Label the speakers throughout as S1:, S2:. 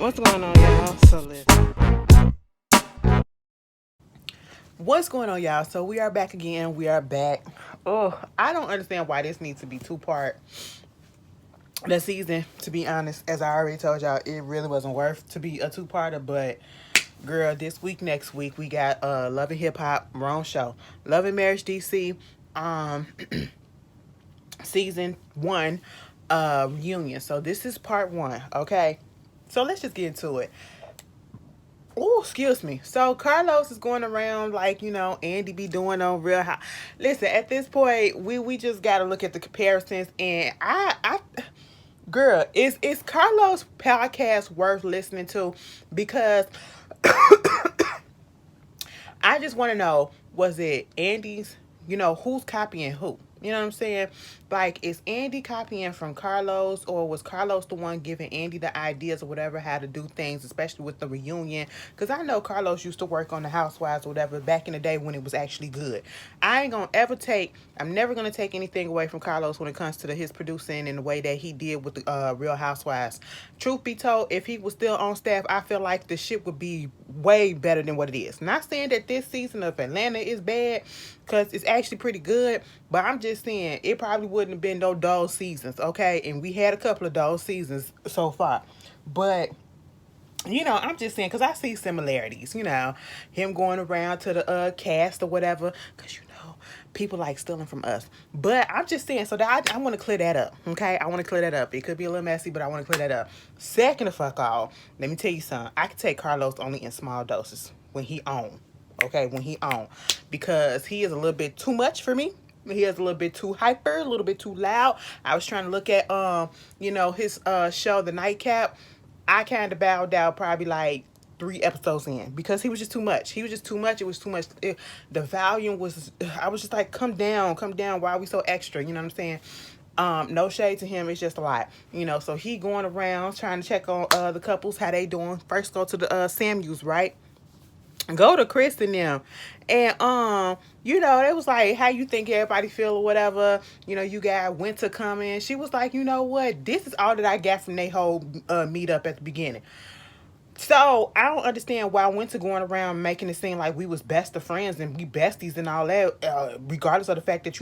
S1: What's going on, y'all? So listen. What's going on, y'all? So we are back again. We are back. Oh, I don't understand why this needs to be two-part. The season, to be honest, as I already told y'all, it really wasn't worth to be a two-parter. But girl, this week, next week, we got Love and Hip Hop, wrong show. Love and Marriage DC, um, season 1, reunion. So this is part 1. Okay, so let's just get into it. Oh, excuse me. So Carlos is going around like Andy be doing on Real High. Listen, at this point, we just got to look at the comparisons, and girl, is Carlos podcast worth listening to? Because I just want to know, was it Andy's? Who's copying who? You know what I'm saying? Like, is Andy copying from Carlos, or was Carlos the one giving Andy the ideas or whatever how to do things, especially with the reunion? Because I know Carlos used to work on the Housewives or whatever back in the day when it was actually good. I'm never gonna take anything away from Carlos when it comes to his producing and the way that he did with the Real Housewives. Truth be told, if he was still on staff, I feel like the shit would be way better than what it is. Not saying that this season of Atlanta is bad, because it's actually pretty good, but I'm just saying it probably wouldn't have been no dull seasons, okay? And we had a couple of dull seasons so far. But I'm just saying, because I see similarities, him going around to the cast or whatever, because people like stealing from us. But I'm just saying, so that I want to clear that up, okay? I want to clear that up. It could be a little messy, but I want to clear that up. Second of fuck all, let me tell you something. I can take Carlos only in small doses when he on, okay? When he on, because he is a little bit too much for me. He is a little bit too hyper, a little bit too loud. I was trying to look at his show, The Nightcap. I kind of bowed out probably like 3 episodes in, because he was just too much. He was just too much. It was too much. The volume was. I was just like, come down, come down. Why are we so extra? You know what I'm saying? No shade to him. It's just a lot. So he going around trying to check on the couples, how they doing. First go to the Samuels, right? Go to Chris and them. And they was like, how you think everybody feel or whatever. You got Winter coming. She was like, you know what? This is all that I got from their whole meet up at the beginning. So I don't understand why Winter going around making it seem like we was best of friends and we besties and all that, regardless of the fact that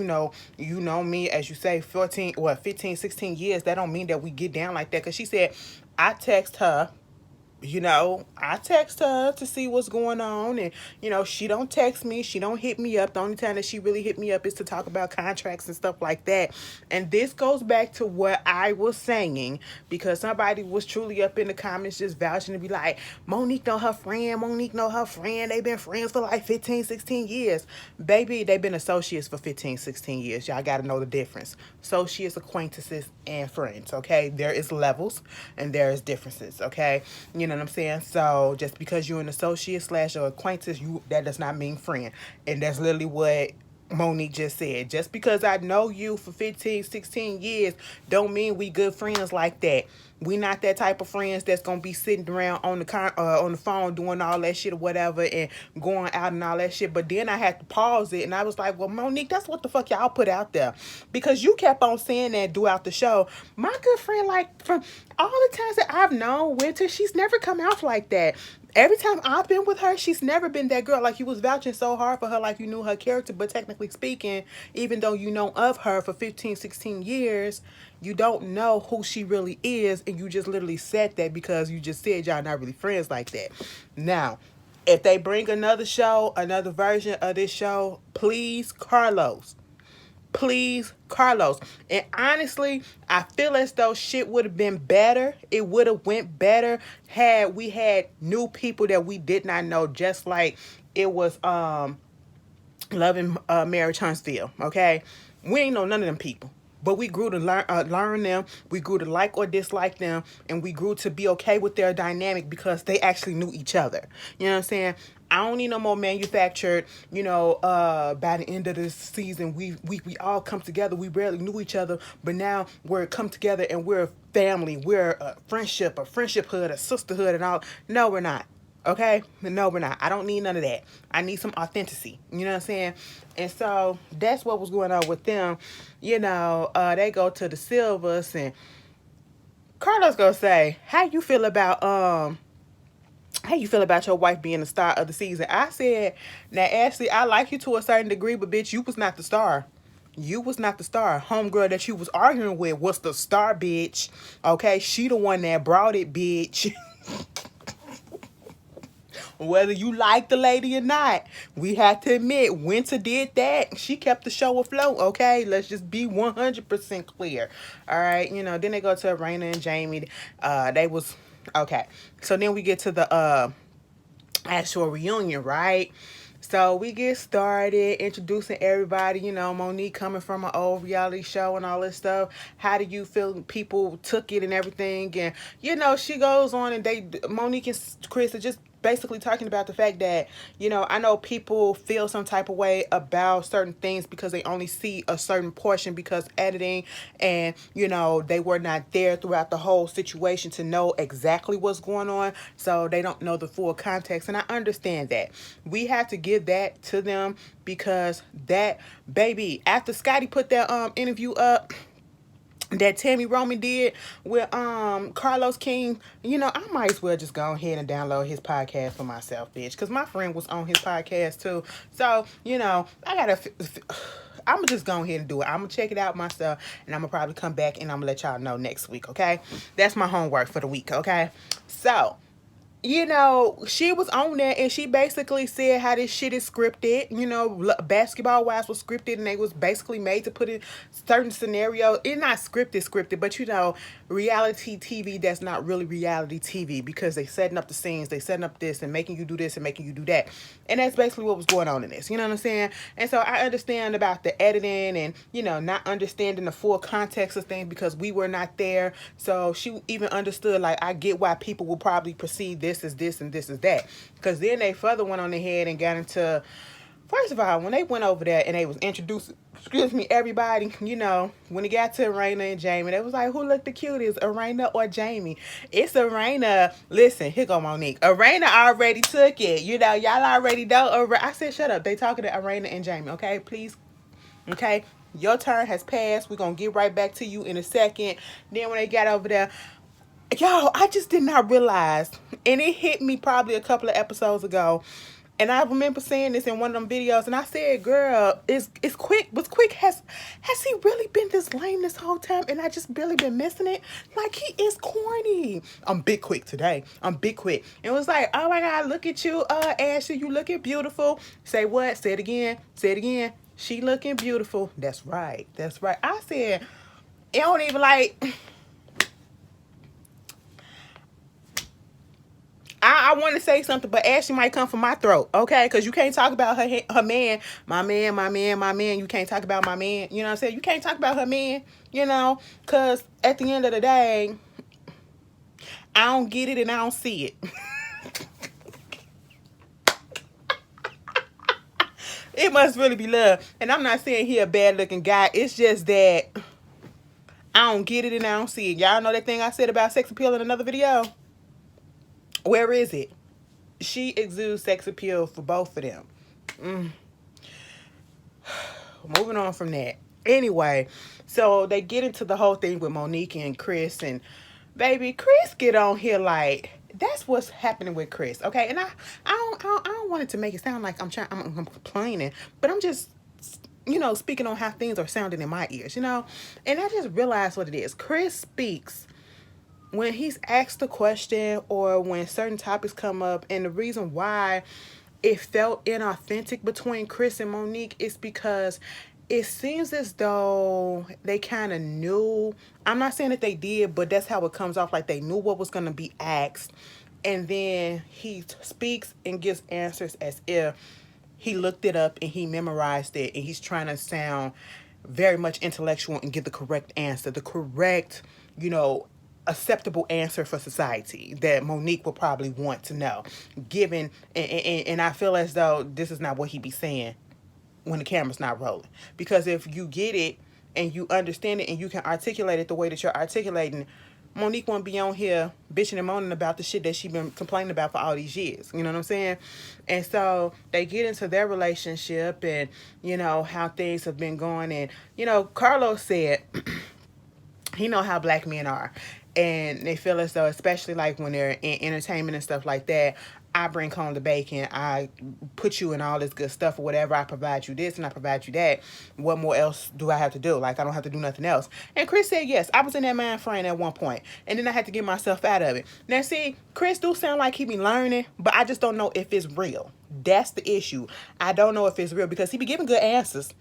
S1: me, as you say, 15, 16 years. That don't mean that we get down like that. Because she said, I text her, I text her to see what's going on, and she don't text me, she don't hit me up. The only time that she really hit me up is to talk about contracts and stuff like that. And this goes back to what I was saying, because somebody was truly up in the comments just vouching to be like, Monique know her friend, they've been friends for like 15, 16 years. Baby, they've been associates for 15, 16 years. Y'all gotta know the difference. Associates, acquaintances, and friends, okay? There is levels and there is differences, okay? You know what I'm saying? So just because you're an associate slash or acquaintance, that does not mean friend. And that's literally what Monique just said. Just because I know you for 15, 16 years don't mean we good friends like that. We not that type of friends that's gonna be sitting around on the phone doing all that shit or whatever and going out and all that shit. But then I had to pause it and I was like, well, Monique, that's what the fuck y'all put out there, because you kept on saying that throughout the show. My good friend, like, from all the times that I've known Winter, she's never come out like that. Every time I've been with her, she's never been that girl. Like, you was vouching so hard for her, like you knew her character. But technically speaking, even though you know of her for 15, 16 years, you don't know who she really is. And you just literally said that because you just said y'all not really friends like that. Now, if they bring another show, another version of this show, please, Carlos. Please, Carlos. And honestly, I feel as though shit would have been better. It would have went better had we had new people that we did not know, just like it was Love and Marriage Huntsville. Okay, we ain't know none of them people. But we grew to learn them. We grew to like or dislike them, and we grew to be okay with their dynamic because they actually knew each other. You know what I'm saying? I don't need no more manufactured. By the end of this season, we all come together. We barely knew each other, but now we're come together and we're a family. We're a friendshiphood, a sisterhood, and all. No, we're not. Okay? No, we're not. I don't need none of that. I need some authenticity. You know what I'm saying? And so that's what was going on with them. They go to the Silvers, and Carlos gonna say, how you feel about your wife being the star of the season? I said, now Ashley, I like you to a certain degree, but bitch, you was not the star. You was not the star. Homegirl that you was arguing with was the star, bitch. Okay, she the one that brought it, bitch. Whether you like the lady or not, we have to admit, Winter did that. She kept the show afloat, okay? Let's just be 100% clear. All right, then they go to Irena and Jamie. They was, okay. So then we get to the actual reunion, right? So we get started introducing everybody, Monique coming from an old reality show and all this stuff. How do you feel people took it and everything? And, she goes on and Monique and Chris are just basically talking about the fact that, I know people feel some type of way about certain things because they only see a certain portion because editing and, they were not there throughout the whole situation to know exactly what's going on. So they don't know the full context. And I understand that. We have to give that to them because that, baby, after Scotty put that interview up that Tammy Roman did with Carlos King, I might as well just go ahead and download his podcast for myself, bitch, because my friend was on his podcast too. So, I'm just go ahead and do it. I'm gonna check it out myself, and I'm gonna probably come back and I'm gonna let y'all know next week, okay? That's my homework for the week, okay? So, she was on there and she basically said how this shit is scripted. Basketball Wives was scripted and they was basically made to put in certain scenarios. It's not scripted, but reality TV that's not really reality TV because they setting up the scenes, they setting up this and making you do this and making you do that. And that's basically what was going on in this. You know what I'm saying? And so I understand about the editing and, not understanding the full context of things because we were not there. So she even understood, like, I get why people will probably perceive this as this and this is that. Because then they further went on ahead and got into, first of all, when they went over there and they was introducing, everybody, when it got to Irena and Jamie, they was like, who looked the cutest, Irena or Jamie? It's Irena. Listen, here go Monique. Irena already took it. Y'all already know. I said, shut up. They talking to Irena and Jamie, okay? Please. Okay? Your turn has passed. We're going to get right back to you in a second. Then when they got over there, yo, I just did not realize, and it hit me probably a couple of episodes ago, and I remember saying this in one of them videos, and I said, girl, it's Quick. Was Quick, has he really been this lame this whole time, and I just really been missing it? Like, he is corny. I'm big Quick today. I'm big Quick. And it was like, oh my God, look at you, Ashley, you looking beautiful. Say what? Say it again. Say it again. She looking beautiful. That's right. That's right. I said, it don't even like... I want to say something, but Ashley might come from my throat, okay? Because you can't talk about her man, my man. You can't talk about my man. You know what I'm saying? You can't talk about her man, because at the end of the day, I don't get it and I don't see it. It must really be love. And I'm not saying he a bad looking guy. It's just that I don't get it and I don't see it. Y'all know that thing I said about sex appeal in another video? Where is it? She exudes sex appeal for both of them. Moving on from that. Anyway, so they get into the whole thing with Monique and Chris, and baby, Chris get on here like that's what's happening with Chris, okay? And I don't want it to make it sound like I'm complaining, but I'm just speaking on how things are sounding in my ears, and I just realized what it is. Chris speaks when he's asked a question or when certain topics come up, and the reason why it felt inauthentic between Chris and Monique is because it seems as though they kind of knew. I'm not saying that they did, but that's how it comes off, like they knew what was going to be asked. And then he speaks and gives answers as if he looked it up and he memorized it, and he's trying to sound very much intellectual and give the correct answer, the correct, acceptable answer for society that Monique will probably want to know, given, and I feel as though this is not what he be saying when the camera's not rolling. Because if you get it and you understand it and you can articulate it the way that you're articulating, Monique won't be on here bitching and moaning about the shit that she been complaining about for all these years. You know what I'm saying? And so they get into their relationship and, how things have been going. And, Carlos said, he know how black men are. And they feel as though, especially like when they're in entertainment and stuff like that, I bring home the bacon, I put you in all this good stuff or whatever, I provide you this and I provide you that. What more else do I have to do? Like, I don't have to do nothing else. And Chris said yes. I was in that mind frame at one point, and then I had to get myself out of it. Now see, Chris do sound like he be learning, but I just don't know if it's real. That's the issue. I don't know if it's real because he be giving good answers.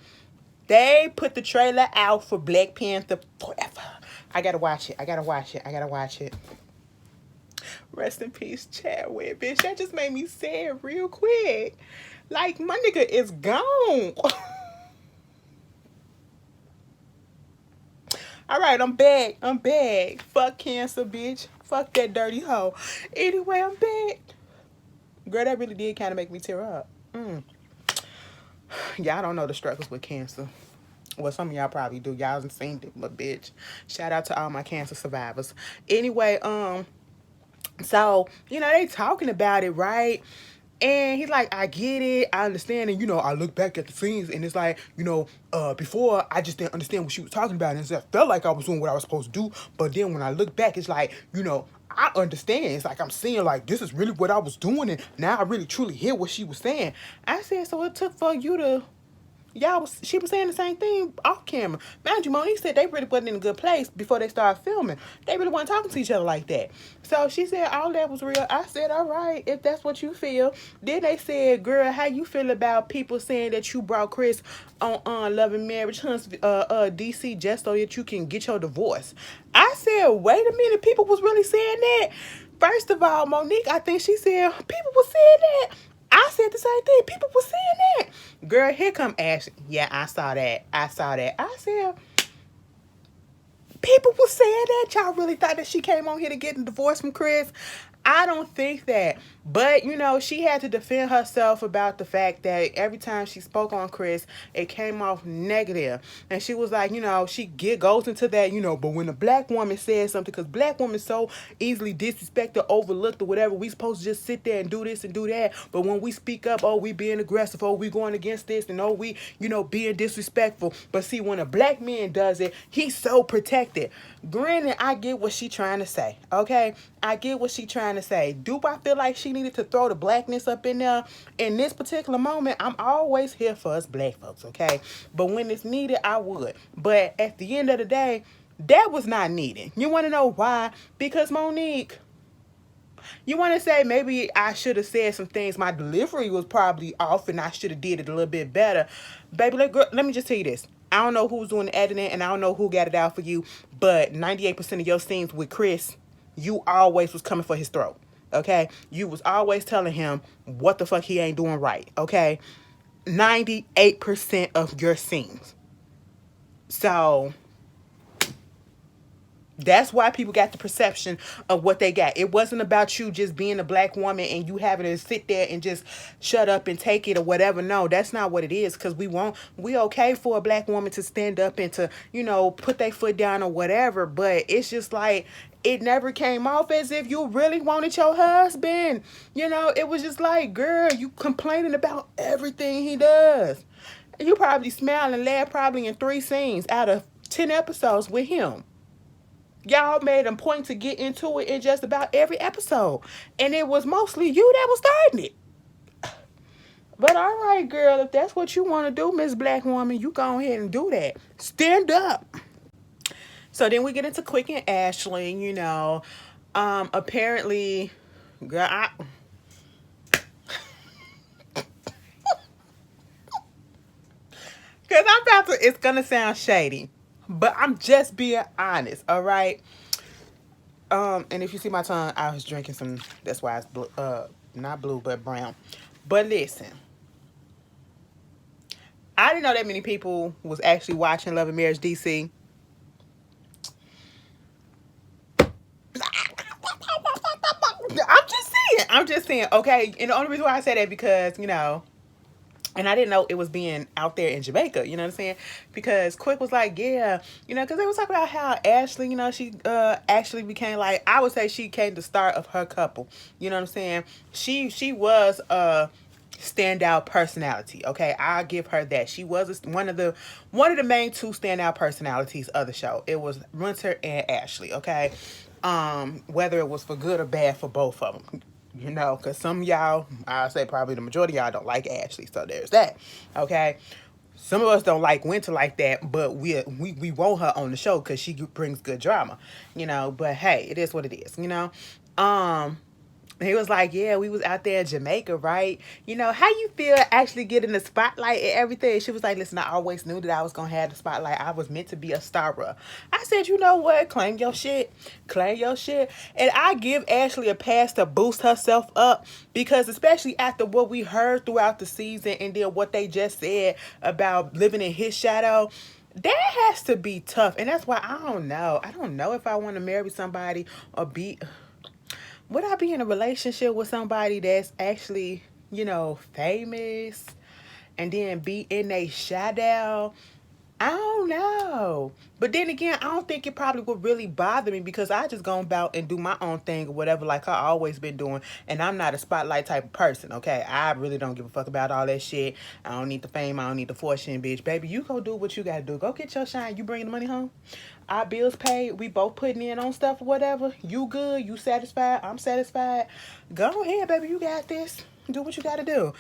S1: They put the trailer out for Black Panther Forever. I gotta watch it. I gotta watch it. I gotta watch it. Rest in peace, Chadwick, bitch. That just made me sad real quick. Like, my nigga is gone. All right, I'm back. I'm back. Fuck cancer, bitch. Fuck that dirty hoe. Anyway, I'm back. Girl, that really did kind of make me tear up. Y'all don't know the struggles with cancer. Well, some of y'all probably do. Y'all haven't seen it, but bitch. Shout out to all my cancer survivors. Anyway, so, they talking about it, right? And he's like, I get it, I understand, and I look back at the scenes, and it's like, before I just didn't understand what she was talking about, and it felt like I was doing what I was supposed to do, but then when I look back, it's like, I understand. It's like I'm seeing like this is really what I was doing, and now I really truly hear what she was saying. I said, so it took for you to she was saying the same thing off camera. Mind you, Monique said they really wasn't in a good place before they started filming. They really weren't talking to each other like that. So she said all that was real. I said, all right, if that's what you feel. Then they said, girl, how you feel about people saying that you brought Chris on Love and Marriage DC just so that you can get your divorce? I said, wait a minute, people was really saying that? First of all, Monique, I think she said people were saying that. I said the same thing. People were saying that. Girl, here come Ashley. Yeah, I saw that. I said, people were saying that. Y'all really thought that she came on here to get a divorce from Chris? I don't think that. But, she had to defend herself about the fact that every time she spoke on Chris, it came off negative. And she was like, she goes into that, but when a black woman says something, because black women so easily disrespected, overlooked, or whatever, we supposed to just sit there and do this and do that. But when we speak up, oh, we being aggressive, oh, we going against this, and oh, we, being disrespectful. But see, when a black man does it, he's so protected. Granted, I get what she trying to say, okay? I get what she trying to say. Do I feel like she needed to throw the blackness up in there? In this particular moment, I'm always here for us black folks, okay? But when it's needed, I would. But at the end of the day, that was not needed. You want to know why? Because Monique, you want to say maybe I should have said some things. My delivery was probably off and I should have did it a little bit better. Baby, let me just tell you this. I don't know who's doing the editing and I don't know who got it out for you, but 98% of your scenes with Chris, you always was coming for his throat, okay? You was always telling him what the fuck he ain't doing right, okay? 98% of your scenes. So that's why people got the perception of what they got. It wasn't about you just being a black woman and you having to sit there and just shut up and take it or whatever. No, that's not what it is, because we okay for a black woman to stand up and to, put their foot down or whatever. But it's just like, it never came off as if you really wanted your husband. It was just like, girl, you complaining about everything he does. You probably smile and laugh probably in 3 scenes out of 10 episodes with him. Y'all made a point to get into it in just about every episode. And it was mostly you that was starting it. But all right, girl, if that's what you want to do, Miss Black Woman, you go ahead and do that. Stand up. So then we get into Quick and Ashley, apparently, girl, because I'm about to, it's going to sound shady, but I'm just being honest, all right? And if you see my tongue, I was drinking some, that's why it's blue, not blue, but brown. But listen, I didn't know that many people was actually watching Love and Marriage DC. I'm just saying, okay? And the only reason why I say that because, and I didn't know it was being out there in Jamaica, you know what I'm saying? Because Quick was like, yeah, because they was talking about how Ashley, she actually became like, I would say she became the star of her couple. You know what I'm saying? She was a standout personality, okay? I'll give her that. She was one of the main 2 standout personalities of the show. It was Runter and Ashley, okay? Whether it was for good or bad for both of them. You know, because some of y'all, I'll say probably the majority of y'all don't like Ashley, so there's that. Okay, some of us don't like Winter like that, but we want her on the show because she brings good drama, you know. But hey, it is what it is, you know. Um, he was like, yeah, we was out there in Jamaica, right? You know, how you feel actually getting the spotlight and everything? She was like, listen, I always knew that I was going to have the spotlight. I was meant to be a star. I said, you know what? Claim your shit. Claim your shit. And I give Ashley a pass to boost herself up because especially after what we heard throughout the season and then what they just said about living in his shadow, that has to be tough. And that's why I don't know. I don't know if I want to marry somebody or be... Would I be in a relationship with somebody that's actually, you know, famous and then be in a shadow? I don't know. But then again, I don't think it probably would really bother me because I just go about and do my own thing or whatever, like I always been doing. And I'm not a spotlight type of person, okay? I really don't give a fuck about all that shit. I don't need the fame. I don't need the fortune, bitch. Baby, you go do what you gotta do. Go get your shine. You bringing the money home? Our bills paid. We both putting in on stuff or whatever. You good. You satisfied. I'm satisfied. Go ahead, baby. You got this. Do what you gotta do.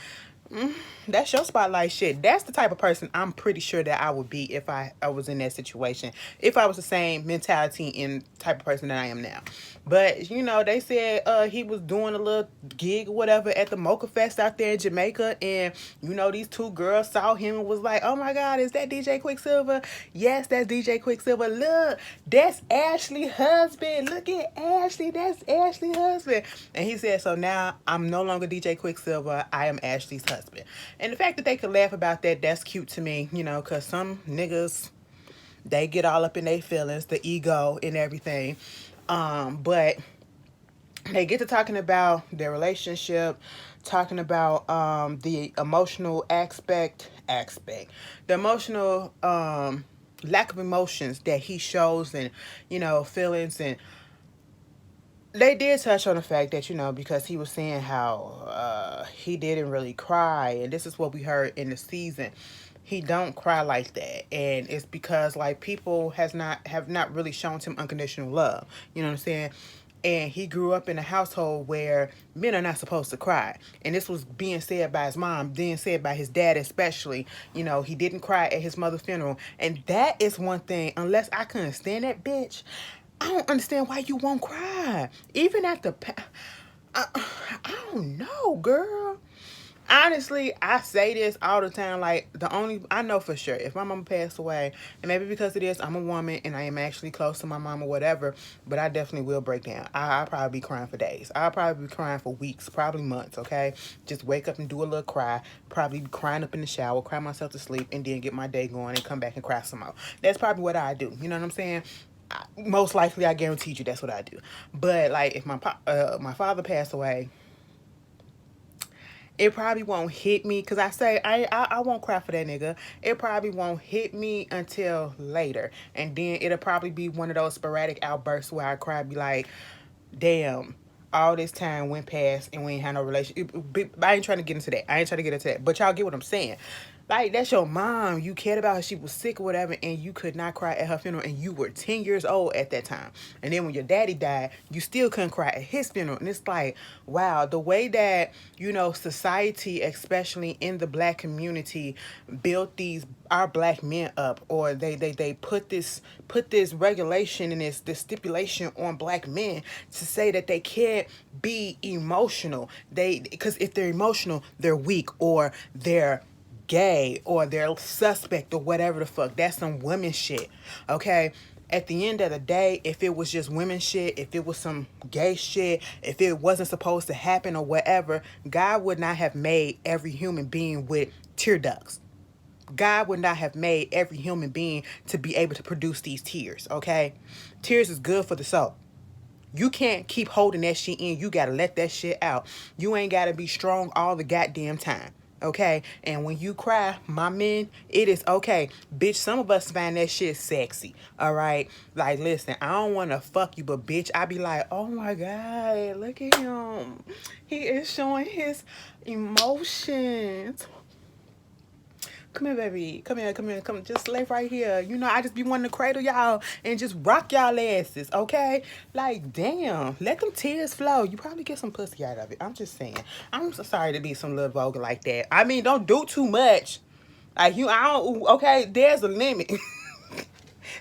S1: That's your spotlight shit. That's the type of person I'm pretty sure that I would be if I was in that situation. If I was the same mentality and type of person that I am now. But, you know, they said he was doing a little gig or whatever at the Mocha Fest out there in Jamaica. And, you know, these two girls saw him and was like, oh my God, is that DJ Quicksilver? Yes, that's DJ Quicksilver. Look, that's Ashley's husband. Look at Ashley. That's Ashley's husband. And he said, so now I'm no longer DJ Quicksilver. I am Ashley's husband. And the fact that they could laugh about that, that's cute to me, you know, because some niggas, they get all up in their feelings, the ego and everything. But they get to talking about their relationship, talking about the emotional the emotional lack of emotions that he shows and, you know, feelings. And they did touch on the fact that, you know, because he was saying how he didn't really cry, and this is what we heard in the season. He don't cry like that, and it's because like people have not really shown him unconditional love. You know what I'm saying? And he grew up in a household where men are not supposed to cry. And this was being said by his mom, being said by his dad especially. You know, he didn't cry at his mother's funeral. And that is one thing, unless I couldn't stand that bitch, I don't understand why you won't cry. Even at the... I, I don't know, girl. Honestly, I say this all the time. Like, I know for sure, if my mama passed away, and maybe because it is, I'm a woman and I am actually close to my mom or whatever, but I definitely will break down. I'll probably be crying for days. I'll probably be crying for weeks, probably months, okay? Just wake up and do a little cry, probably be crying up in the shower, cry myself to sleep, and then get my day going and come back and cry some more. That's probably what I do. You know what I'm saying? Most likely, I guarantee you that's what I do. But, like, if my father passed away, it probably won't hit me because I won't cry for that nigga. It probably won't hit me until later, and then it'll probably be one of those sporadic outbursts where I cry, be like, damn, all this time went past and we ain't had no relationship. I ain't trying to get into that. But y'all get what I'm saying. Like, that's your mom. You cared about her. She was sick or whatever, and you could not cry at her funeral, and you were 10 years old at that time. And then when your daddy died, you still couldn't cry at his funeral. And it's like, wow, the way that, you know, society, especially in the black community, built our black men up, or they put this regulation and this stipulation on black men to say that they can't be emotional. Because if they're emotional, they're weak, or they're gay, or they're suspect, or whatever the fuck. That's some women shit, okay? At the end of the day, if it was just women shit, if it was some gay shit, if it wasn't supposed to happen or whatever, God would not have made every human being with tear ducts. God would not have made every human being to be able to produce these tears, okay? Tears is good for the soul. You can't keep holding that shit in. You gotta let that shit out. You ain't gotta be strong all the goddamn time. Okay? And when you cry, my men, it is okay. Bitch, some of us find that shit sexy. Alright? Like, listen, I don't wanna fuck you, but bitch, I be like, oh my God, look at him. He is showing his emotions. Come here, baby. Come here, come here, come. Just lay right here. You know, I just be wanting to cradle y'all and just rock y'all asses, okay? Like, damn. Let them tears flow. You probably get some pussy out of it. I'm just saying. I'm so sorry to be some little vulgar like that. I mean, don't do too much. Like, I don't, okay? There's a limit.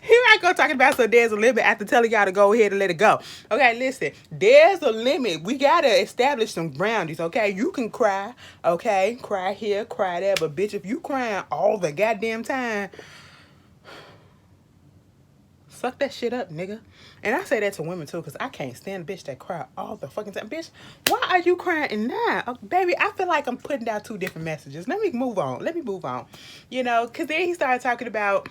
S1: Here I go talking about so there's a limit after telling y'all to go ahead and let it go. Okay, listen, there's a limit. We gotta establish some boundaries, okay? You can cry, okay? Cry here, cry there, but bitch, if you crying all the goddamn time, suck that shit up, nigga. And I say that to women too, because I can't stand a bitch that cry all the fucking time. Bitch, why are you crying now? Oh, baby, I feel like I'm putting down two different messages. Let me move on. You know, because then he started talking about,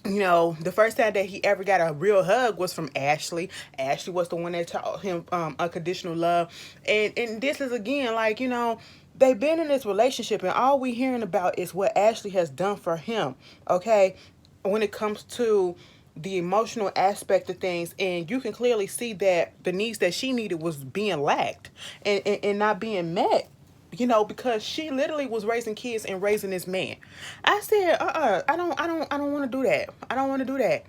S1: you know, the first time that he ever got a real hug was from Ashley. Ashley was the one that taught him unconditional love. And this is, again, like, you know, they've been in this relationship and all we hearing about is what Ashley has done for him, okay, when it comes to the emotional aspect of things. And you can clearly see that the needs that she needed was being lacked and not being met, you know, because she literally was raising kids and raising this man. I said, I don't want to do that. I don't want to do that.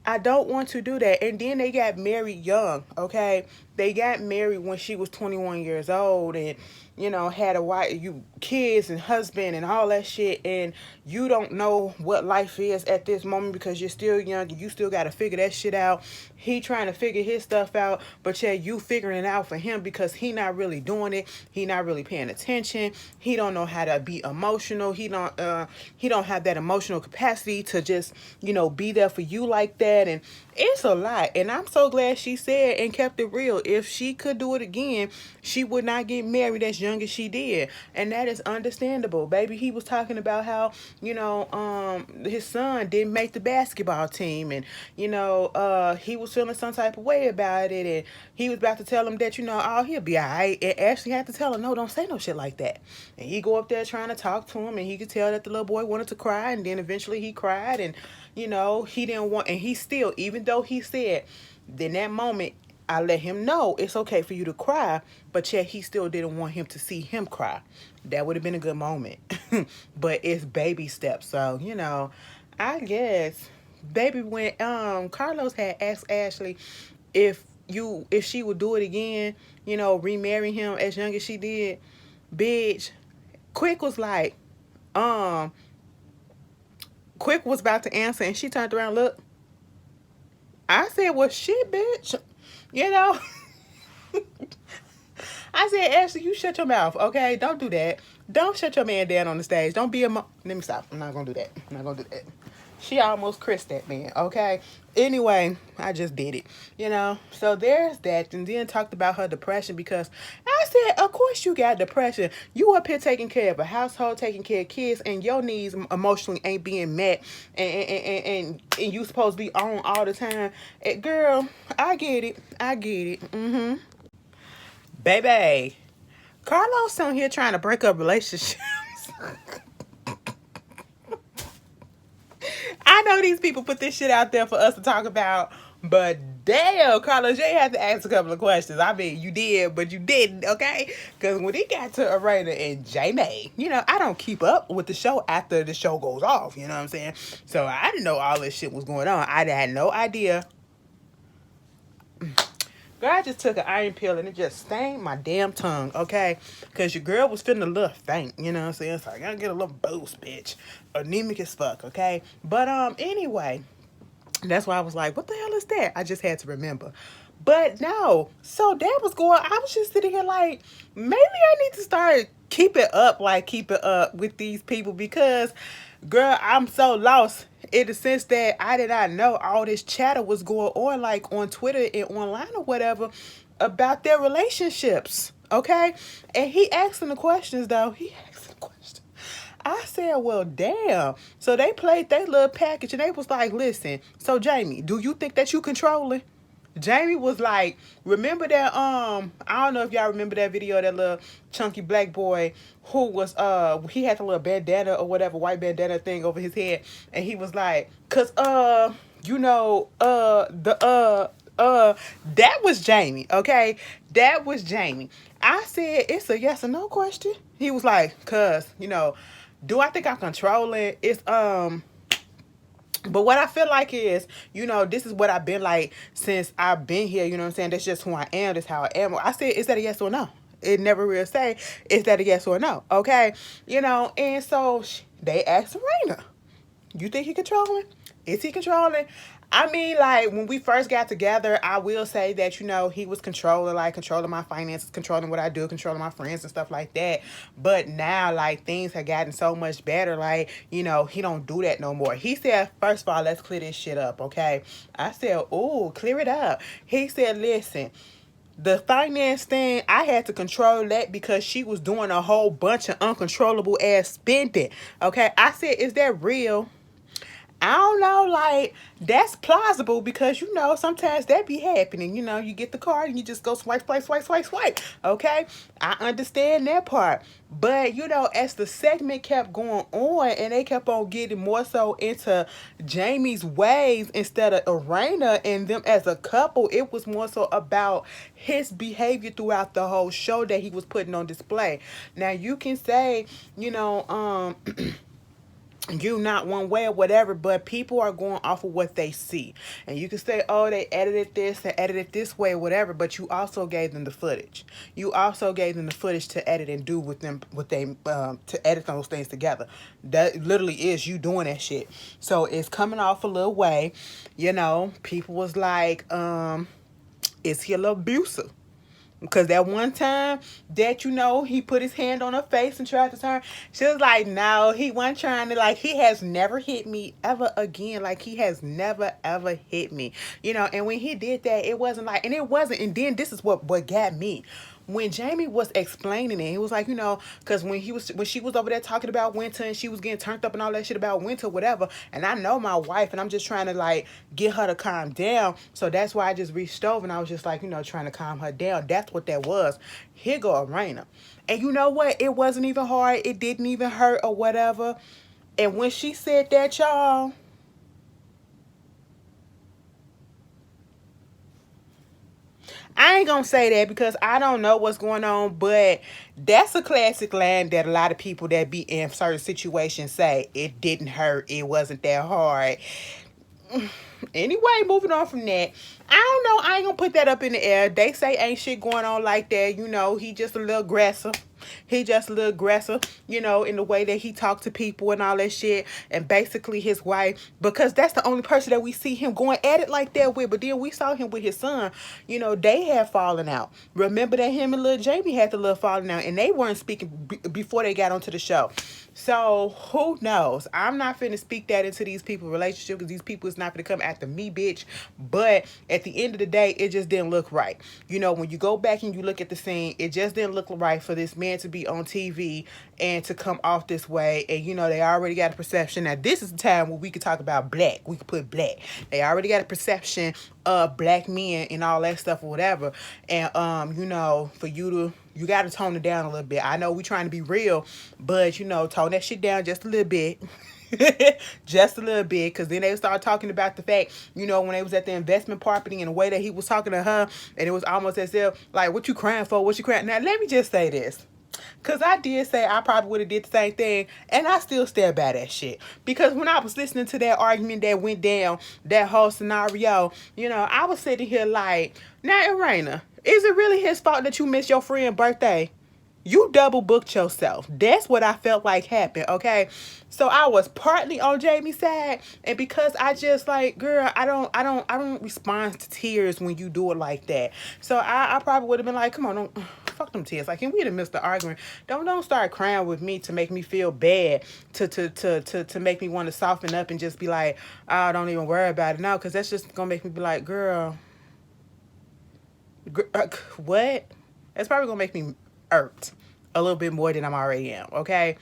S1: I don't want to do that. And then they got married young, okay? They got married when she was 21 years old and, you know, had a wife, kids and husband and all that shit. And you don't know what life is at this moment because you're still young and you still got to figure that shit out. He trying to figure his stuff out, but yeah, you figuring it out for him because he not really doing it. He not really paying attention. He don't know how to be emotional. He don't have that emotional capacity to just, you know, be there for you like that. And it's a lot. And I'm so glad she said and kept it real. If she could do it again, she would not get married as young as she did. And that is understandable. Baby, he was talking about how, you know, his son didn't make the basketball team. And, you know, he was feeling some type of way about it. And he was about to tell him that, you know, oh, he'll be all right. And Ashley had to tell him, no, don't say no shit like that. And he go up there trying to talk to him. And he could tell that the little boy wanted to cry. And then eventually he cried. And, you know, he didn't want, and he still, even though he said, in that moment, I let him know it's okay for you to cry, but yet he still didn't want him to see him cry. That would have been a good moment. But it's baby steps. So, you know, I guess, baby, when Carlos had asked Ashley if she would do it again, you know, remarry him as young as she did, bitch, Quick was like, Quick was about to answer and she turned around, look. I said, well, shit, bitch. You know? I said, Ashley, you shut your mouth, okay? Don't do that. Don't shut your man down on the stage. Don't be a let me stop. I'm not going to do that. I'm not going to do that. She almost cursed that man, okay? Anyway, I just did it, you know? So there's that. And then talked about her depression because I said, of course you got depression. You up here taking care of a household, taking care of kids, and your needs emotionally ain't being met. And you supposed to be on all the time. And girl, I get it. I get it. Mm-hmm. Baby, Carlos on here trying to break up relationships. I know these people put this shit out there for us to talk about, but damn, Carlos, you had to ask a couple of questions. I mean, you did, but you didn't, okay? Because when it got to Irena and Jamie, you know, I don't keep up with the show after the show goes off, you know what I'm saying? So I didn't know all this shit was going on. I had no idea. Girl, I just took an iron pill and it just stained my damn tongue, okay? Because your girl was feeling a little faint, you know what I'm saying? So I gotta get a little boost, bitch. Anemic as fuck, okay? But anyway, that's why I was like, what the hell is that? I just had to remember. But no, so that was going, I was just sitting here like, maybe I need to start keep it up with these people because, girl, I'm so lost in the sense that I did not know all this chatter was going on, like on Twitter and online or whatever, about their relationships, okay? And he asked them the questions, though. I said, well, damn. So they played their little package and they was like, listen, so Jamie, do you think that you controlling? Jamie was like, remember that, I don't know if y'all remember that video of that little chunky black boy who was, he had the little bandana or whatever, white bandana thing over his head. And he was like, cause, you know, that was Jamie, okay? That was Jamie. I said, it's a yes or no question. He was like, cause, you know, Do I think I'm controlling? It's but what I feel like is, this is what I've been like since I've been here. You know what I'm saying? That's just who I am. That's how I am. I said, is that a yes or no? It never really say, is that a yes or no? Okay, and so they asked Serena, you think he controlling? Is he controlling? I mean, like, when we first got together, I will say that, he was controlling, like, controlling my finances, controlling what I do, controlling my friends and stuff like that. But now, like, things have gotten so much better. Like, he don't do that no more. He said, first of all, let's clear this shit up, okay? I said, ooh, clear it up. He said, listen, the finance thing, I had to control that because she was doing a whole bunch of uncontrollable ass spending. Okay, I said, is that real? I don't know, like, that's plausible because, sometimes that be happening. You get the card and you just go swipe, swipe, swipe, swipe, swipe. Okay? I understand that part. But, as the segment kept going on and they kept on getting more so into Jamie's ways instead of Irena and them as a couple, it was more so about his behavior throughout the whole show that he was putting on display. Now, you can say, you not one way or whatever, but people are going off of what they see. And you can say, oh, they edited this and edited this way or whatever, but you also gave them the footage. You also gave them the footage to edit and do with them, to edit those things together. That literally is you doing that shit. So it's coming off a little way. People was like, is he a little abusive? Because that one time that, he put his hand on her face and tried to turn, she was like, no, he wasn't trying to, like, he has never hit me ever again. Like, he has never, ever hit me. And when he did that, it wasn't like, and it wasn't, and then this is what got me. When Jamie was explaining it, he was like, because when she was over there talking about winter and she was getting turned up and all that shit about winter, whatever, and I know my wife and I'm just trying to like get her to calm down. So that's why I just reached over and I was just like, trying to calm her down. That's what that was. Here go Irena. And you know what? It wasn't even hard. It didn't even hurt or whatever. And when she said that, y'all, I ain't gonna say that because I don't know what's going on, but that's a classic line that a lot of people that be in certain situations say. It didn't hurt. It wasn't that hard. Anyway, moving on from that. I don't know. I ain't gonna put that up in the air. They say ain't shit going on like that. He just a little aggressive. He just a little aggressive, in the way that he talked to people and all that shit. And basically his wife, because that's the only person that we see him going at it like that with. But then we saw him with his son. They had fallen out. Remember that him and little Jamie had the little falling out. And they weren't speaking before they got onto the show. So who knows? I'm not finna speak that into these people's relationship because these people is not gonna come after me, bitch. But at the end of the day, it just didn't look right. When you go back and you look at the scene, it just didn't look right for this man to be on TV and to come off this way. And they already got a perception. Now this is the time where we could talk about black. We could put black. They already got a perception of black men and all that stuff or whatever. And for you got to tone it down a little bit. I know we trying to be real, but tone that shit down just a little bit. Just a little bit, because then they start talking about the fact, when they was at the investment property and the way that he was talking to her, and it was almost as if, like, what you crying for? What you crying? Now, let me just say this. Because I did say I probably would have did the same thing, and I still stand by that shit. Because when I was listening to that argument that went down, that whole scenario, I was sitting here like, now, Irena, is it really his fault that you missed your friend's birthday? You double booked yourself. That's what I felt like happened, okay? So I was partly on Jamie's side, and because I just like, girl, I don't respond to tears when you do it like that. So I probably would have been like, come on, don't fuck them tears. Like, can we have missed the argument? Don't start crying with me to make me feel bad, to make me want to soften up and just be like, oh, don't even worry about it. No, because that's just gonna make me be like, girl, what? That's probably gonna make me irked a little bit more than I'm already am. Okay.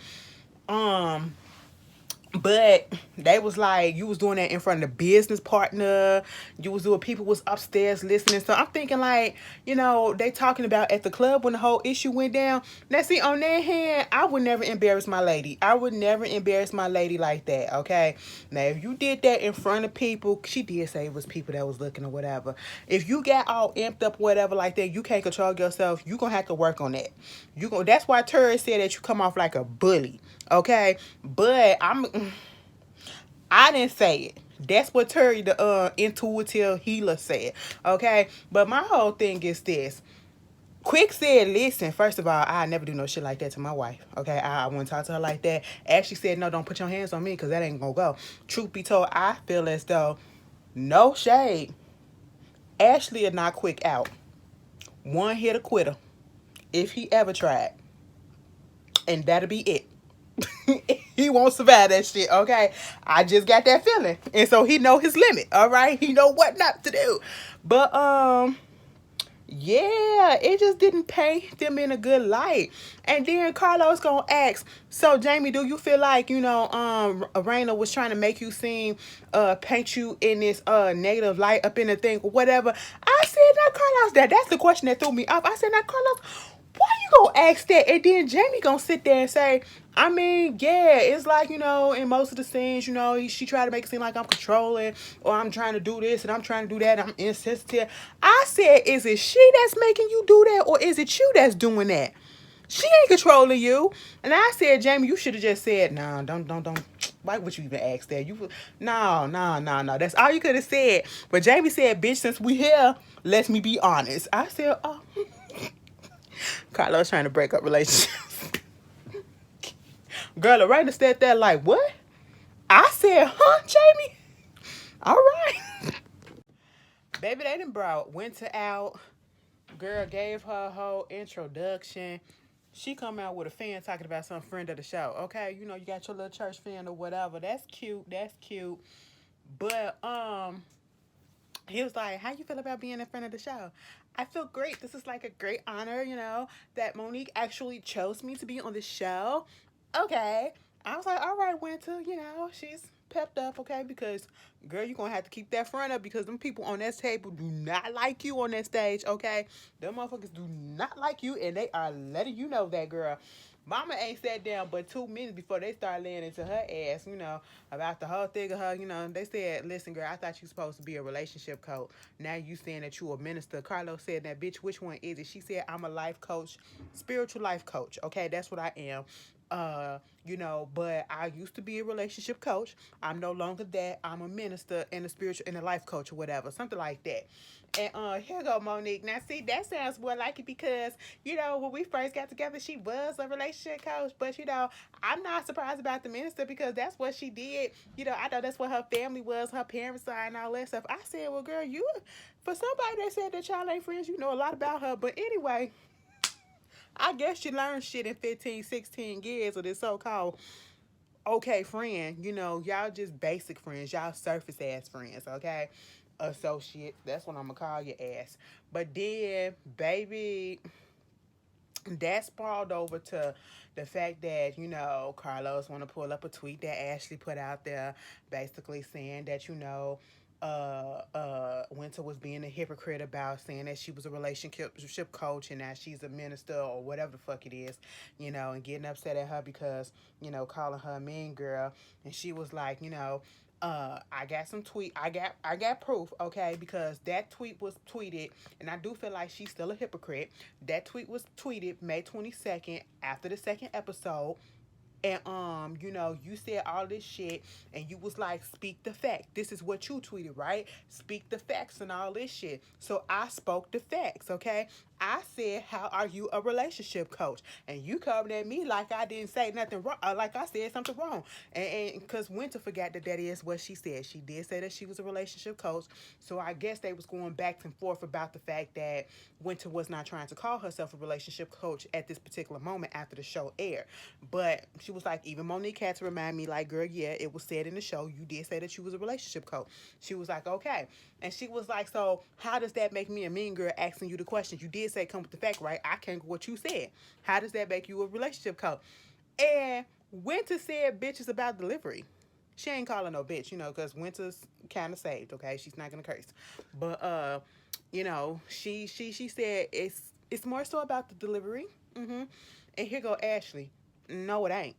S1: But they was like, you was doing that in front of the business partner. You was doing, people was upstairs listening. So I'm thinking like, they talking about at the club when the whole issue went down. Now see, on that hand, I would never embarrass my lady. I would never embarrass my lady like that, okay? Now if you did that in front of people, she did say it was people that was looking or whatever. If you got all amped up whatever like that, you can't control yourself. You gonna have to work on that. That's why Terry said that you come off like a bully. Okay, but I didn't say it. That's what Terry, the intuitive healer, said. Okay, but my whole thing is this. Quick said, listen, first of all, I never do no shit like that to my wife. Okay, I wouldn't talk to her like that. Ashley said, no, don't put your hands on me because that ain't gonna go. Truth be told, I feel as though, no shade, Ashley is not quick out. One hit a quitter if he ever tried. And that'll be it. He won't survive that shit, okay? I just got that feeling. And so he know his limit, all right? He know what not to do. But yeah, it just didn't paint them in a good light. And then Carlos gonna ask, so Jamie, do you feel like, Irena was trying to make you seem, paint you in this negative light up in the thing or whatever? I said, now Carlos, that's the question that threw me off. I said, now Carlos, why you gonna ask that? And then Jamie gonna sit there and say, I mean, yeah, it's like, in most of the scenes, she tried to make it seem like I'm controlling or I'm trying to do this and I'm trying to do that. I'm insensitive. I said, is it she that's making you do that or is it you that's doing that? She ain't controlling you. And I said, Jamie, you should have just said, no, don't. Why would you even ask that? No. That's all you could have said. But Jamie said, bitch, since we here, let me be honest. I said, oh. Carlos trying to break up relationships. Girl, Lorena said that like, what? I said, huh, Jamie? All right. Baby, they done brought Winter out. Girl gave her a whole introduction. She come out with a fan talking about some friend of the show. Okay, you got your little church fan or whatever. That's cute. That's cute. But he was like, how you feel about being in front of the show? I feel great. This is like a great honor, that Monique actually chose me to be on the show. Okay. I was like, all right, Winter, she's pepped up, okay? Because, girl, you're going to have to keep that front up because them people on that table do not like you on that stage, okay? Them motherfuckers do not like you, and they are letting you know that, girl. Mama ain't sat down but 2 minutes before they start laying into her ass, about the whole thing of her, They said, listen, girl, I thought you were supposed to be a relationship coach. Now you saying that you a minister. Carlos said that, bitch, which one is it? She said, I'm a life coach, spiritual life coach. Okay, that's what I am. But I used to be a relationship coach. I'm no longer that. I'm a minister and a spiritual and a life coach or whatever, something like that. And here go Monique. Now see, that sounds more like it because, when we first got together, she was a relationship coach. But I'm not surprised about the minister because that's what she did. I know that's what her family was, her parents are and all that stuff. I said, well, girl, you for somebody that said that y'all ain't friends, you know a lot about her. But anyway, I guess you learn shit in 15, 16 years of this so-called okay friend. Y'all just basic friends. Y'all surface ass friends, okay? Associate. That's what I'm gonna call your ass. But then, baby, that sprawled over to the fact that, Carlos want to pull up a tweet that Ashley put out there basically saying that, Winter was being a hypocrite about saying that she was a relationship coach and now she's a minister or whatever the fuck it is, and getting upset at her because, calling her a mean girl. And she was like, I got some tweet. I got proof, okay, because that tweet was tweeted, and I do feel like she's still a hypocrite. That tweet was tweeted May 22nd after the second episode. And you said all this shit and you was like, speak the fact. This is what you tweeted, right? Speak the facts and all this shit. So I spoke the facts, okay? I said, how are you a relationship coach? And you coming at me like I didn't say nothing wrong, like I said something wrong. And because Winter forgot that is what she said. She did say that she was a relationship coach. So I guess they was going back and forth about the fact that Winter was not trying to call herself a relationship coach at this particular moment after the show aired. But she was like, even Monique had to remind me, like, girl, yeah, it was said in the show. You did say that you was a relationship coach. She was like, okay. And she was like, so how does that make me a mean girl asking you the questions? You did say come with the fact, right? I can't go what you said. How does that make you a relationship coach? And Winter said bitches about delivery. She ain't calling no bitch, because Winter's kind of saved, okay? She's not gonna curse. But she said it's more so about the delivery. And here go Ashley. No, it ain't.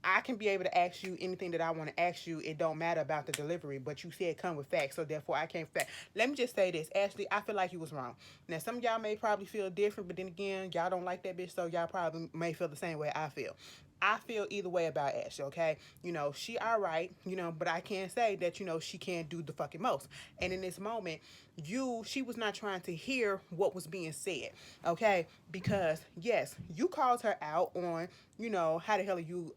S1: I can be able to ask you anything that I want to ask you. It don't matter about the delivery, but you said come with facts, so therefore I can't fact. Let me just say this, Ashley. I feel like you was wrong. Now some of y'all may probably feel different, but then again, y'all don't like that bitch, so y'all probably may feel the same way I feel. I feel either way about Ashley, okay? She all right, but I can't say that, she can't do the fucking most. And in this moment, she was not trying to hear what was being said, okay? Because, yes, you called her out on, how the hell are you,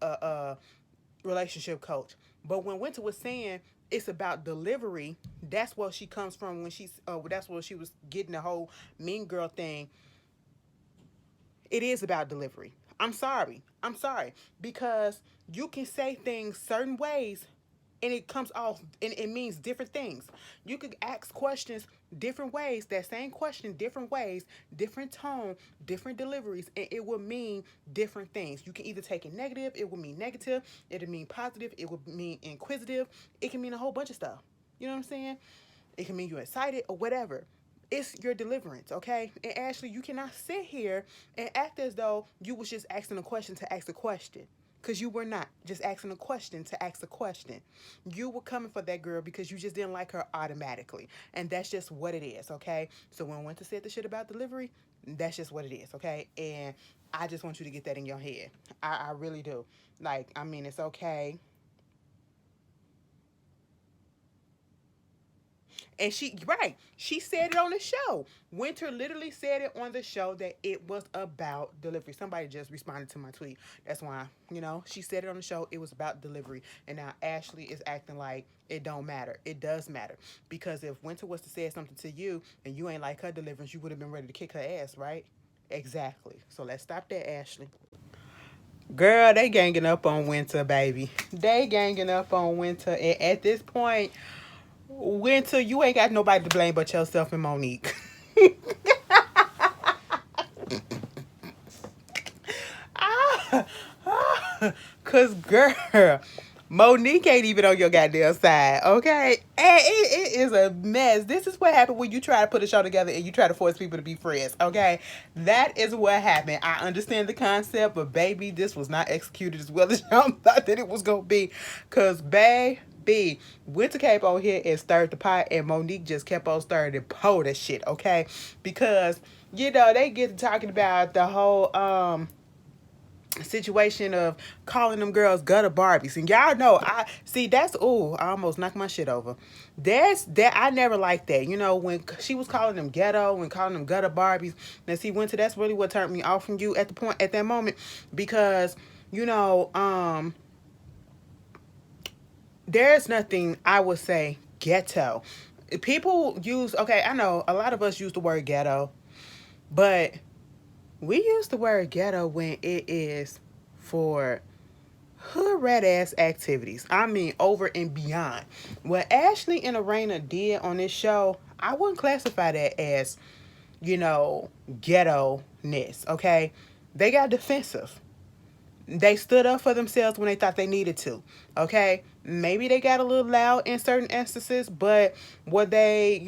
S1: relationship coach. But when Winter was saying it's about delivery, that's what she comes from when that's what she was getting the whole mean girl thing. It is about delivery. I'm sorry. I'm sorry. Because you can say things certain ways and it comes off and it means different things. You could ask questions different ways, that same question different ways, different tone, different deliveries, and it will mean different things. You can either take it negative, it will mean negative, it'll mean positive, it will mean inquisitive, it can mean a whole bunch of stuff. You know what I'm saying? It can mean you're excited or whatever. It's your deliverance, okay? And Ashley, you cannot sit here and act as though you was just asking a question to ask a question. Because you were not just asking a question to ask a question. You were coming for that girl because you just didn't like her automatically. And that's just what it is, okay? So when Winter said the shit about delivery, that's just what it is, okay? And I just want you to get that in your head. I really do. Like, I mean, it's okay. And she said it on the show. Winter literally said it on the show that it was about delivery. Somebody just responded to my tweet. That's why, she said it on the show. It was about delivery. And now Ashley is acting like it don't matter. It does matter. Because if Winter was to say something to you and you ain't like her deliverance, you would have been ready to kick her ass, right? Exactly. So let's stop that, Ashley. Girl, they ganging up on Winter, baby. They ganging up on Winter. And at this point, Winter, you ain't got nobody to blame but yourself and Monique. ah, Cause girl, Monique ain't even on your goddamn side, okay? And it is a mess. This is what happened when you try to put a show together and you try to force people to be friends, okay? That is what happened. I understand the concept, but baby, this was not executed as well as y'all thought that it was gonna be. Cause baby, Winter came on here and stirred the pot, and Monique just kept on stirring and pour the shit, okay? Because they get to talking about the whole situation of calling them girls gutter Barbies. And y'all know, I see that's, I almost knocked my shit over. I never liked that. When she was calling them ghetto and calling them gutter Barbies. Now see, Winter, that's really what turned me off from you at that moment. Because, there's nothing I would say ghetto. People use, okay, I know a lot of us use the word ghetto, but we use the word ghetto when it is for hood rat ass activities. I mean, over and beyond. What Ashley and Irena did on this show, I wouldn't classify that as, ghetto-ness, okay? They got defensive. They stood up for themselves when they thought they needed to, okay? Maybe they got a little loud in certain instances, but were they,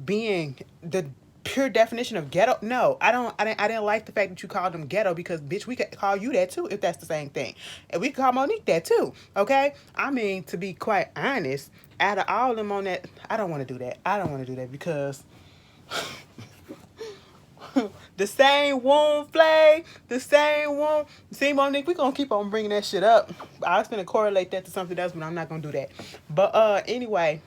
S1: being the pure definition of ghetto? No, I didn't like the fact that you called them ghetto, because bitch, we could call you that too if that's the same thing, and we could call Monique that too, okay? I mean, to be quite honest, out of all of them on that, I don't want to do that. I don't want to do that because the same wound flag, the same wound. See, Monique, we gonna keep on bringing that shit up. I was gonna correlate that to something else, but I'm not gonna do that. But anyway,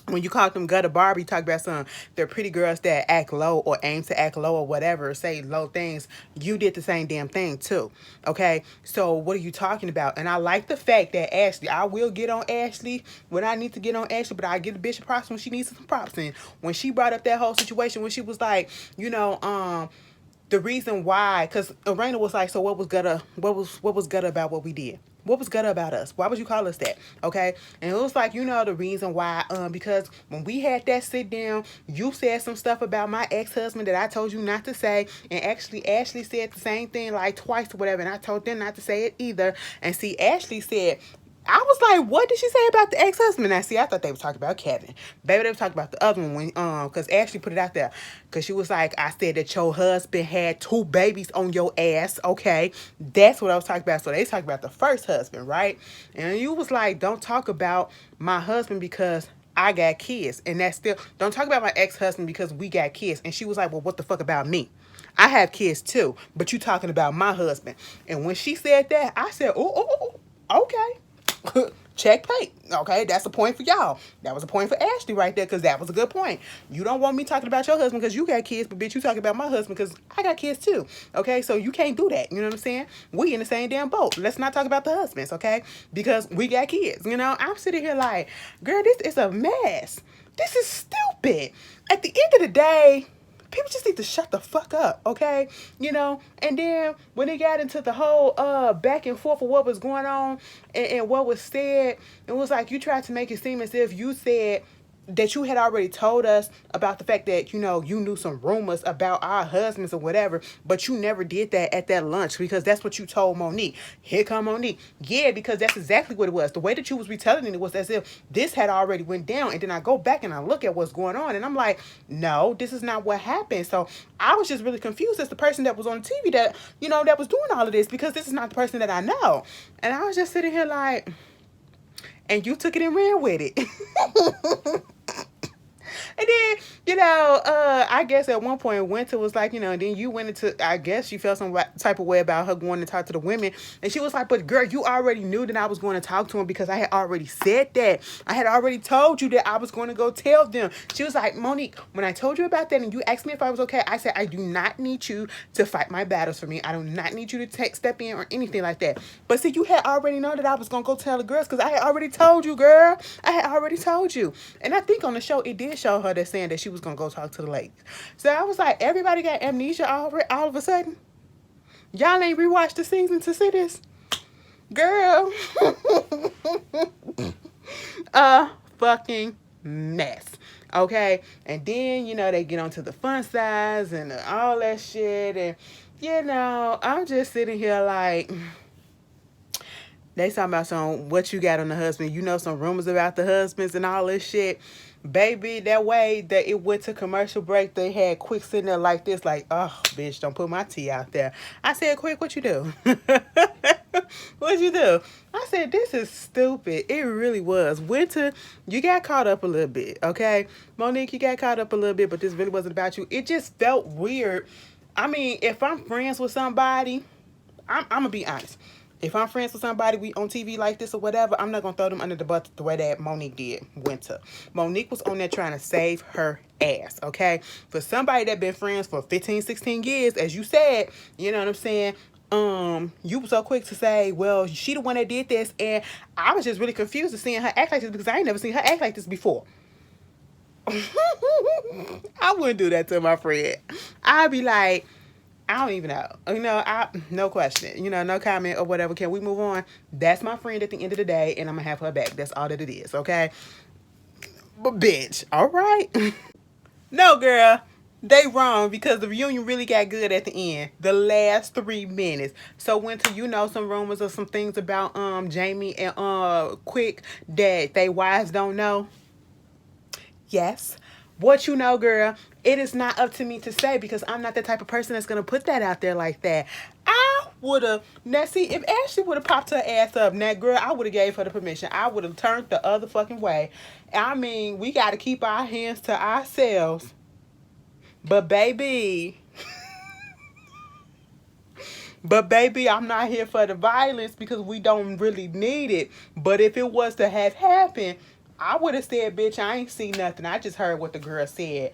S1: when you call them gutter Barbie, talk about they're pretty girls that act low or aim to act low or whatever, say low things. You did the same damn thing too. Okay, so what are you talking about? And I like the fact that Ashley, I will get on Ashley when I need to get on Ashley, but I give the bitch props when she needs some props. And when she brought up that whole situation, when she was like, the reason why, because Irena was like, so what was gutter about what we did? What was gutter about us? Why would you call us that? Okay. And it was like, the reason why, because when we had that sit down, you said some stuff about my ex-husband that I told you not to say. And actually, Ashley said the same thing like twice or whatever. And I told them not to say it either. And see, Ashley said, I was like, what did she say about the ex-husband? I see, I thought they were talking about Kevin. Baby, they were talking about the other one when, because Ashley put it out there. Because she was like, I said that your husband had 2 babies on your ass. Okay. That's what I was talking about. So they talking about the first husband, right? And you was like, don't talk about my husband because I got kids. And that's still, don't talk about my ex-husband because we got kids. And she was like, well, what the fuck about me? I have kids too, but you talking about my husband. And when she said that, I said, oh, okay. Check pay. Okay, that's a point for y'all. That was a point for Ashley right there because that was a good point. You don't want me talking about your husband because you got kids, but bitch, you talking about my husband because I got kids too. Okay, so you can't do that. You know what I'm saying? We in the same damn boat. Let's not talk about the husbands, okay? Because we got kids. You know, I'm sitting here like, girl, this is a mess. This is stupid. At the end of the day, people just need to shut the fuck up, okay? You know, and then when they got into the whole back and forth of what was going on and what was said, it was like you tried to make it seem as if you said that you had already told us about the fact that, you know, you knew some rumors about our husbands or whatever, but you never did that at that lunch because that's what you told Monique. Here come Monique. Yeah, because that's exactly what it was. The way that you was retelling it was as if this had already went down, and then I go back and I look at what's going on and I'm like, no, this is not what happened. So I was just really confused as the person that was on TV that, you know, that was doing all of this because this is not the person that I know. And I was just sitting here like, and you took it and ran with it. And then, you know, I guess at one point Winter was like, you know, and then you went into, I guess she felt some type of way about her going to talk to the women. And she was like, but girl, you already knew that I was going to talk to him because I had already said that. I had already told you that I was going to go tell them. She was like, Monique, when I told you about that and you asked me if I was okay, I said, I do not need you to fight my battles for me. I do not need you to step in or anything like that. But see, you had already known that I was going to go tell the girls because I had already told you, girl. I had already told you. And I think on the show, it did show her that saying that she was gonna go talk to the ladies. So I was like, everybody got amnesia all of a sudden. Y'all ain't rewatched the season to see this, girl. A fucking mess. Okay, and then you know they get onto the fun size and all that shit, and you know I'm just sitting here like. They talking about some what you got on the husband. You know some rumors about the husbands and all this shit. Baby, that way that it went to commercial break, they had Quick sitting there like this, like, oh, bitch, don't put my tea out there. I said, Quick, what you do? What you do? I said, this is stupid. It really was. Winter, you got caught up a little bit, okay? Monique, you got caught up a little bit, but this really wasn't about you. It just felt weird. I mean, if I'm friends with somebody, I'm going to be honest. If I'm friends with somebody we on TV like this or whatever, I'm not going to throw them under the bus the way that Monique did, Winter. Monique was on there trying to save her ass, okay? For somebody that been friends for 15, 16 years, as you said, you know what I'm saying? You were so quick to say, well, she the one that did this, and I was just really confused to seeing her act like this because I ain't never seen her act like this before. I wouldn't do that to my friend. I'd be like, I don't even know. You know, no question. You know, no comment or whatever. Can we move on? That's my friend at the end of the day, and I'm going to have her back. That's all that it is, okay? But, bitch, all right. No, girl. They wrong because the reunion really got good at the end. The last 3 minutes. So, Winter, you know some rumors or some things about Jamie and Quick that they wives don't know? Yes. What you know, girl, it is not up to me to say because I'm not the type of person that's going to put that out there like that. I would have, now see, if Ashley would have popped her ass up, now girl, I would have gave her the permission. I would have turned the other fucking way. I mean, we got to keep our hands to ourselves. But baby, I'm not here for the violence because we don't really need it. But if it was to have happened, I would have said, bitch, I ain't seen nothing. I just heard what the girl said.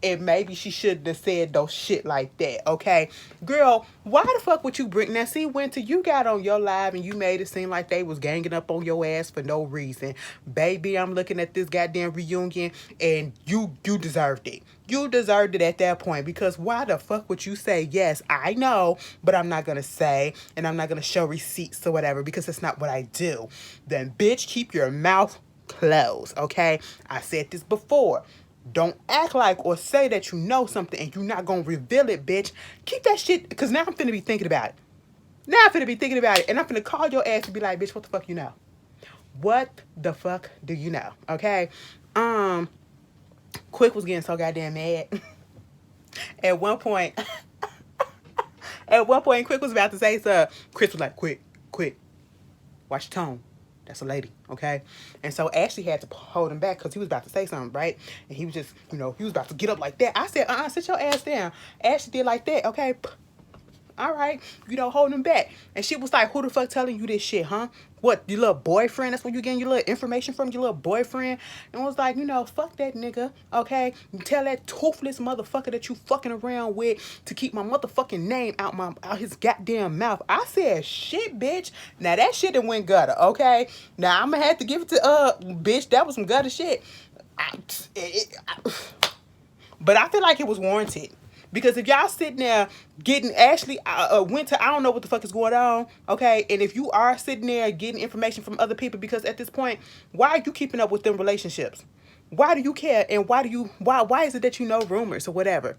S1: And maybe she shouldn't have said those shit like that, okay? Girl, why the fuck would you bring... Now, see, Winter, you got on your live and you made it seem like they was ganging up on your ass for no reason. Baby, I'm looking at this goddamn reunion and you deserved it. You deserved it at that point because why the fuck would you say, yes, I know, but I'm not going to say and I'm not going to show receipts or whatever because that's not what I do. Then, bitch, keep your mouth closed, okay? I said this before. Don't act like or say that you know something and you're not going to reveal it, bitch. Keep that shit, because now I'm finna be thinking about it. Now I'm finna be thinking about it, and I'm finna call your ass and be like, bitch, what the fuck you know? What the fuck do you know? Okay. Um, Quick was getting so goddamn mad. At one point, Quick was about to say something. Chris was like, quick, watch your tone. That's a lady, okay? And so Ashley had to hold him back because he was about to say something, right? And he was just, he was about to get up like that. I said, sit your ass down. Ashley did like that, okay? All right, holding him back. And she was like, who the fuck telling you this shit, huh? What, your little boyfriend? That's where you getting your little information from, your little boyfriend? And was like, fuck that nigga, okay? You tell that toothless motherfucker that you fucking around with to keep my motherfucking name out his goddamn mouth. I said, shit, bitch. Now that shit done went gutter, okay? Now I'm gonna have to give it to, bitch, that was some gutter shit. But I feel like it was warranted. Because if y'all sitting there getting Ashley went to, I don't know what the fuck is going on, okay? And if you are sitting there getting information from other people, because at this point, why are you keeping up with them relationships? Why do you care? And why is it that you know rumors or whatever?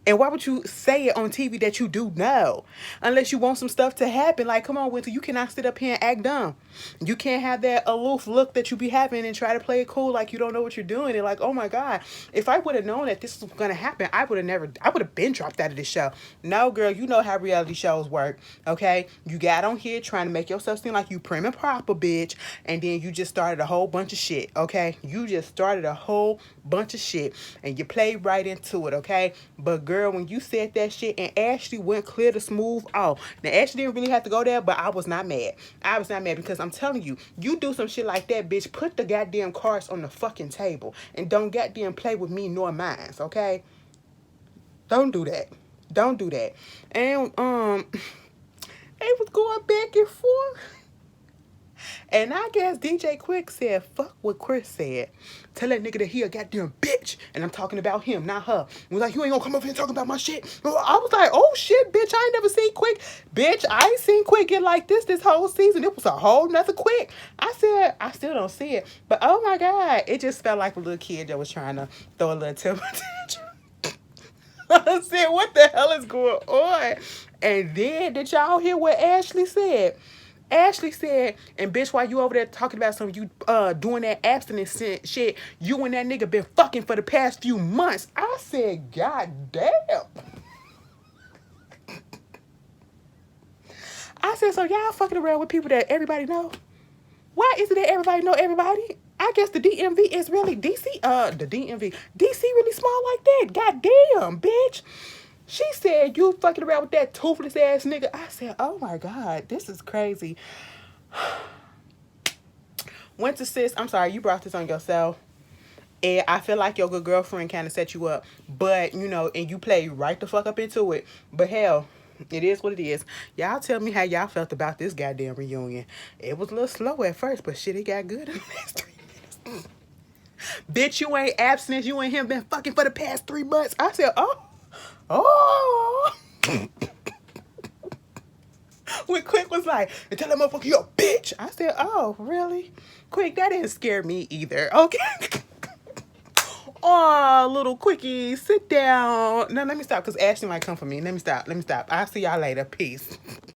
S1: And why would you say it on TV that you do know? Unless you want some stuff to happen. Like, come on, Winter, you cannot sit up here and act dumb. You can't have that aloof look that you be having and try to play it cool like you don't know what you're doing. And like, oh my God, if I would have known that this was going to happen, I would have been dropped out of this show. No, girl, you know how reality shows work, okay? You got on here trying to make yourself seem like you prim and proper, bitch. And then you just started a whole bunch of shit, okay? You just started a whole bunch of shit. And you played right into it, okay? But girl, when you said that shit and Ashley went clear to smooth off. Now, Ashley didn't really have to go there, but I was not mad. I was not mad because I'm telling you, you do some shit like that, bitch, put the goddamn cards on the fucking table and don't goddamn play with me nor mine, okay? Don't do that. Don't do that. And, it was going back and forth. And I guess DJ Quick said, fuck what Chris said. Tell that nigga that he a goddamn bitch. And I'm talking about him, not her. He was like, you ain't gonna come over here talking about my shit. I was like, oh shit, bitch, I ain't never seen Quick. Bitch, I ain't seen Quick get like this whole season. It was a whole nother Quick. I said, I still don't see it. But oh my God, it just felt like a little kid that was trying to throw a little temper tantrum. I said, what the hell is going on? And then, did y'all hear what Ashley said? Ashley said, and bitch, while you over there talking about some you doing that abstinence shit, you and that nigga been fucking for the past few months. I said, God damn. I said, so y'all fucking around with people that everybody know? Why is it that everybody know everybody? I guess the DMV is really DC. The DMV. DC really small like that. God damn, bitch. She said, you fucking around with that toothless ass nigga. I said, oh my God, this is crazy. Went to sis, I'm sorry, you brought this on yourself. And I feel like your good girlfriend kind of set you up. But, and you play right the fuck up into it. But hell, it is what it is. Y'all tell me how y'all felt about this goddamn reunion. It was a little slow at first, but shit, it got good in the next 3 minutes. Bitch, you ain't abstinent. You and him been fucking for the past 3 months. I said, oh. When Quick was like, and tell that motherfucker you a bitch. I said, oh, really? Quick, that didn't scare me either. Okay. Oh, little quickie, sit down. No, let me stop because Ashley might come for me. Let me stop. I'll see y'all later. Peace.